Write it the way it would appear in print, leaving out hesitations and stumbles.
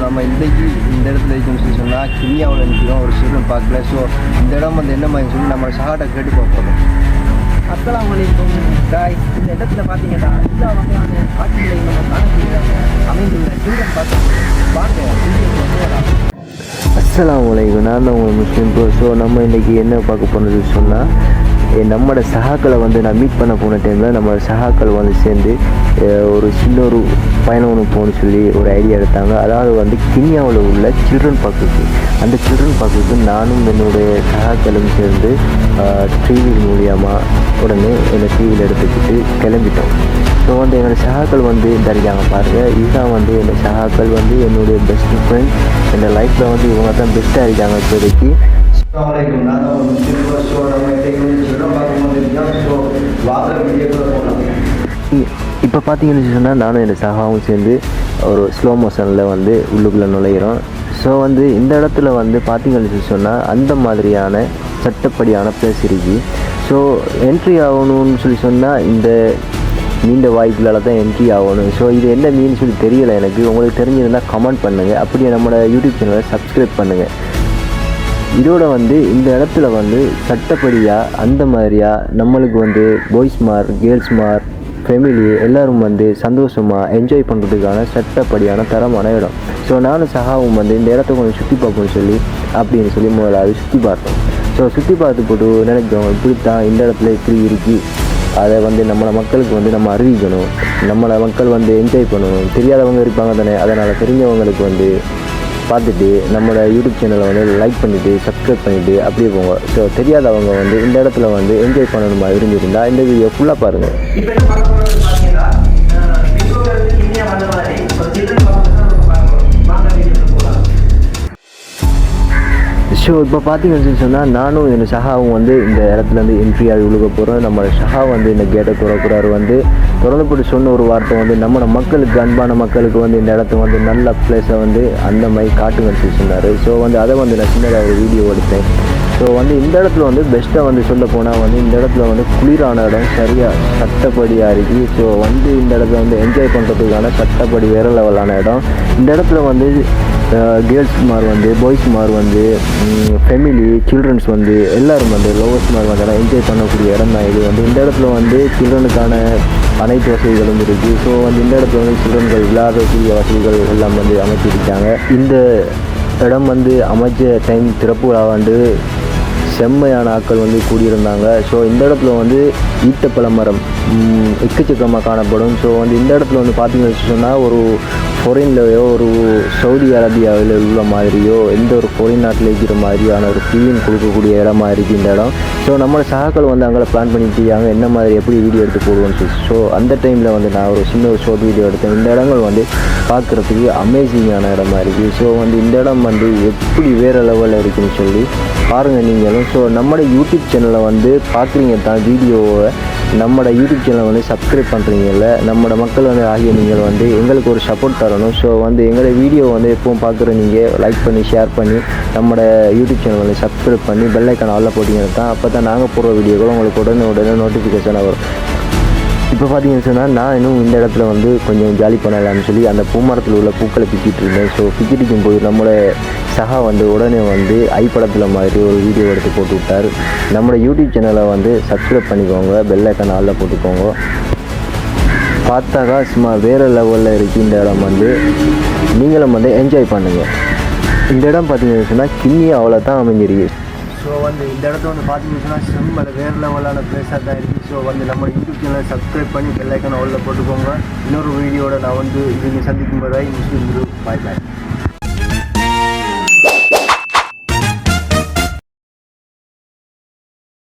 நம்ம இன்றைக்கி இந்த இடத்துல இருக்குன்னு சொல்லி சொன்னால் கிண்ணியாவில் நிற்கிறோம் ஒரு சிறுவன் பார்க்கல. ஸோ இந்த இடம் வந்து என்ன மாதிரி சொல்லி நம்ம சகாட்டை கேட்டு பார்ப்போம். அஸ்ஸலாமு அலைக்கும் காய்ஸ். இந்த இடத்துல பார்த்தீங்கன்னா எல்லா வகையான காட்சிகளையும் நம்ம காணக்கூடிய அமைந்துள்ள சில்ட்ரன் பார்க்க வாங்க. அஸ்ஸலாமு அலைக்கும், நான் தான் உங்கள் முஸ்லீம் ப்ரோ. ஸோ நம்ம இன்றைக்கி என்ன பார்க்க போனது சொன்னால், நம்மளோட சகாக்களை வந்து நான் மீட் பண்ண போன டைமில் நம்மளோட சகாக்கள் வந்து சேர்ந்து ஒரு சின்ன ஒரு பயணம் ஒன்று போகணுன்னு சொல்லி ஒரு ஐடியா எடுத்தாங்க. அதாவது வந்து கிண்ணியாவில் உள்ள சில்ட்ரன் பார்க்குக்கு, அந்த சில்ட்ரன் பார்க்குக்கு நானும் என்னுடைய சகாக்களும் சேர்ந்து டிவியில் மூலியமாக உடனே என்னை டிவியில் எடுத்துக்கிட்டு கிளம்பிட்டோம். ஸோ வந்து என்னோடய சகாக்கள் வந்து இந்த இருக்காங்க பாருங்கள். இதுதான் வந்து என்னோடய சகாக்கள் வந்து என்னுடைய பெஸ்ட் ஃப்ரெண்ட். என்னோடய லைஃப்பில் வந்து இவங்க தான் பெஸ்ட்டாக இருக்காங்க இப்போதைக்கு. இப்போ பார்த்தீங்கன்னு சொன்னால் நானும் என்னோடய சகாவும் சேர்ந்து ஒரு ஸ்லோ மோஷனில் வந்து உள்ளுக்குள்ளே நுழையிறோம். ஸோ வந்து இந்த இடத்துல வந்து பார்த்தீங்கன்னு சொன்னால் அந்த மாதிரியான சட்டப்படியான பிளேஸ் இருக்குது. ஸோ என்ட்ரி ஆகணும்னு சொல்லி சொன்னால் இந்த நீண்ட வாய்ப்புகளால் தான் என்ட்ரி ஆகணும். ஸோ இது என்ன மீன் சொல்லி தெரியலை எனக்கு. உங்களுக்கு தெரிஞ்சிருந்தால் கமெண்ட் பண்ணுங்கள். அப்படியே நம்மளோட யூடியூப் சேனலை சப்ஸ்கிரைப் பண்ணுங்கள். இதோட வந்து இந்த இடத்துல வந்து சட்டப்படியாக அந்த மாதிரியாக நம்மளுக்கு வந்து பாய்ஸ் மார் கேர்ள்ஸ் மார் ஃபேமிலி எல்லோரும் வந்து சந்தோஷமாக என்ஜாய் பண்ணுறதுக்கான சட்டப்படியான தரமான இடம். ஸோ நானும் சகாவும் வந்து இந்த இடத்த கொஞ்சம் சுற்றி பார்ப்போம்னு சொல்லி அப்படின்னு சொல்லி முதலாவது சுற்றி பார்த்தோம். ஸோ சுற்றி பார்த்து போட்டு நினைக்கிறோம் இப்படித்தான் இந்த இடத்துல இப்படி இருக்குது, அதை வந்து நம்மளை மக்களுக்கு வந்து நம்ம அறிவிக்கணும், நம்மளை மக்கள் வந்து என்ஜாய் பண்ணணும். தெரியாதவங்க இருப்பாங்க தானே, அதனால் தெரிஞ்சவங்களுக்கு வந்து பார்த்துட்டு நம்மளோட யூடியூப் சேனலை வந்து லைக் பண்ணிவிட்டு சப்ஸ்கிரைப் பண்ணிவிட்டு அப்படியே போங்க. ஸோ தெரியாதவங்க வந்து இந்த இடத்துல வந்து என்ஜாய் பண்ணணுமா இருந்திருந்தால் இந்த வீடியோ ஃபுல்லாக பாருங்கள். ஸோ இப்போ பார்த்தீங்கன்னு சொன்னால் நானும் என்னோடய சகாவும் வந்து இந்த இடத்துலேருந்து என்ட்ரி ஆகி விழுக போகிறோம். நம்மளோட சகா வந்து இந்த கேட்டை திறக்கிறாரு. வந்து திறந்து போட்டு சொன்ன ஒரு வார்த்தை வந்து நம்மளோட மக்களுக்கு, அன்பான மக்களுக்கு வந்து இந்த இடத்த வந்து நல்ல பிளேஸை வந்து அந்த மாதிரி காட்டுங்கன்னு சொல்லி சொன்னார். ஸோ வந்து அதை வந்து நான் சின்னதாக ஒரு வீடியோ எடுத்தேன். ஸோ வந்து இந்த இடத்துல வந்து பெஸ்ட்டாக வந்து சொல்ல போனால் வந்து இந்த இடத்துல வந்து குளிரான இடம் சரியாக சட்டப்படியாக இருக்குது. ஸோ வந்து இந்த இடத்துல வந்து என்ஜாய் பண்ணுறதுக்கான சட்டப்படி வேறு லெவலான இடம். இந்த இடத்துல வந்து கேர்ள்ஸ் மார் வந்து பாய்ஸ் மார் வந்து ஃபேமிலி சில்ட்ரன்ஸ் வந்து எல்லோரும் வந்து லவர்ஸ் மார் வந்து என்ஜாய் பண்ணக்கூடிய இடம் தான் இது. வந்து இந்த இடத்துல வந்து சில்ட்ரனுக்கான அனைத்து வசதிகளும் இருக்குது. ஸோ வந்து இந்த இடத்துல வந்து சில்ட்ரன்கள் விளையாடக்கூடிய வசதிகள் எல்லாம் வந்து அமைச்சிருக்காங்க. இந்த இடம் வந்து அமைச்ச டைம் திறப்பு விழாவாண்டு செம்மையான ஆட்கள் வந்து கூடியிருந்தாங்க. ஸோ இந்த இடத்துல வந்து ஈட்டப்பழ மரம் எக்கச்சக்கமாக காணப்படும். ஸோ வந்து இந்த இடத்துல வந்து பார்த்தீங்கன்னு சொன்னால் ஒரு ஃபாரின்லையோ ஒரு சவுதி அரேபியாவில் உள்ள மாதிரியோ எந்த ஒரு ஃபாரின் நாட்டில் இருக்கிற மாதிரியான ஒரு ஃபீலிங் கொடுக்கக்கூடிய இடமா இருக்குது இந்த இடம். ஸோ நம்மளோட சகாக்கள் வந்து அங்கே பிளான் பண்ணிட்டுருக்காங்க என்ன மாதிரி எப்படி வீடியோ எடுத்து போடுவோன்னு சொல்லி. ஸோ அந்த டைமில் வந்து நான் ஒரு சின்ன ஒரு ஷார்ட் வீடியோ எடுத்தேன். இந்த இடங்கள் வந்து பார்க்குறதுக்கு அமேசிங்கான இடமா இருக்குது. ஸோ வந்து இந்த இடம் வந்து எப்படி வேறு லெவலில் இருக்குதுன்னு சொல்லி பாருங்கள் நீங்களும். ஸோ நம்மளோட யூடியூப் சேனலை வந்து பார்க்குறீங்க தான் வீடியோவை, நம்மளோட யூடியூப் சேனலை வந்து சப்ஸ்கிரைப் பண்ணுறீங்கல்ல, நம்மளோட மக்கள் வந்து ஆகிய நீங்கள் வந்து எங்களுக்கு ஒரு சப்போர்ட் தரணும். ஸோ வந்து எங்களோட வீடியோ வந்து எப்பவும் பார்க்குற நீங்கள் லைக் பண்ணி ஷேர் பண்ணி நம்மளோட யூடியூப் சேனல் வந்து சப்ஸ்கிரைப் பண்ணி பெல் ஐக்கான் ஆல்ல போட்டிங்கன்னா தான் அப்போ தான் நாங்கள் போடுற வீடியோக்கள் உங்களுக்கு உடனே நோட்டிஃபிகேஷனாக வரும். இப்போ பார்த்தீங்கன்னு சொன்னால் நான் இன்னும் இந்த இடத்துல வந்து கொஞ்சம் ஜாலி பண்ணலாம்னு சொல்லி அந்த பூமரத்தில் உள்ள பூக்களை பிக்கிட்டு இருந்தேன். ஸோ பிக்கிட்டிக்கும் போது நம்மளோட சகா வந்து உடனே வந்து ஐப்படத்தில் மாதிரி ஒரு வீடியோ எடுத்து போட்டு விட்டார். நம்மளோட யூடியூப் சேனலை வந்து சப்ஸ்கிரைப் பண்ணிக்கோங்க, பெல் ஐக்கான் ஆல்ல போட்டுக்கோங்க. பார்த்தாக்கா சும்மா வேறு லெவலில் இருக்குது இந்த இடம். வந்து நீங்களும் வந்து என்ஜாய் பண்ணுங்கள். இந்த இடம் பார்த்தீங்கன்னு சொன்னால் கிண்ணியாவில் தான் அமைஞ்சிருக்கு. ஸோ வந்து இந்த இடத்த வந்து பார்த்தீங்கன்னு சொன்னால் செம்ம வேறு லெவலான பிளேஸாக தான் இருக்குது. ஸோ வந்து நம்ம யூடியூப் சேனலை சப்ஸ்கிரைப் பண்ணி பெல் ஐக்கான் ஆல்ல போட்டுக்கோங்க. இன்னொரு வீடியோட நான் வந்து இவங்க சந்திக்கும் போது முஸ்லீம் குரு. பாய் பாய்.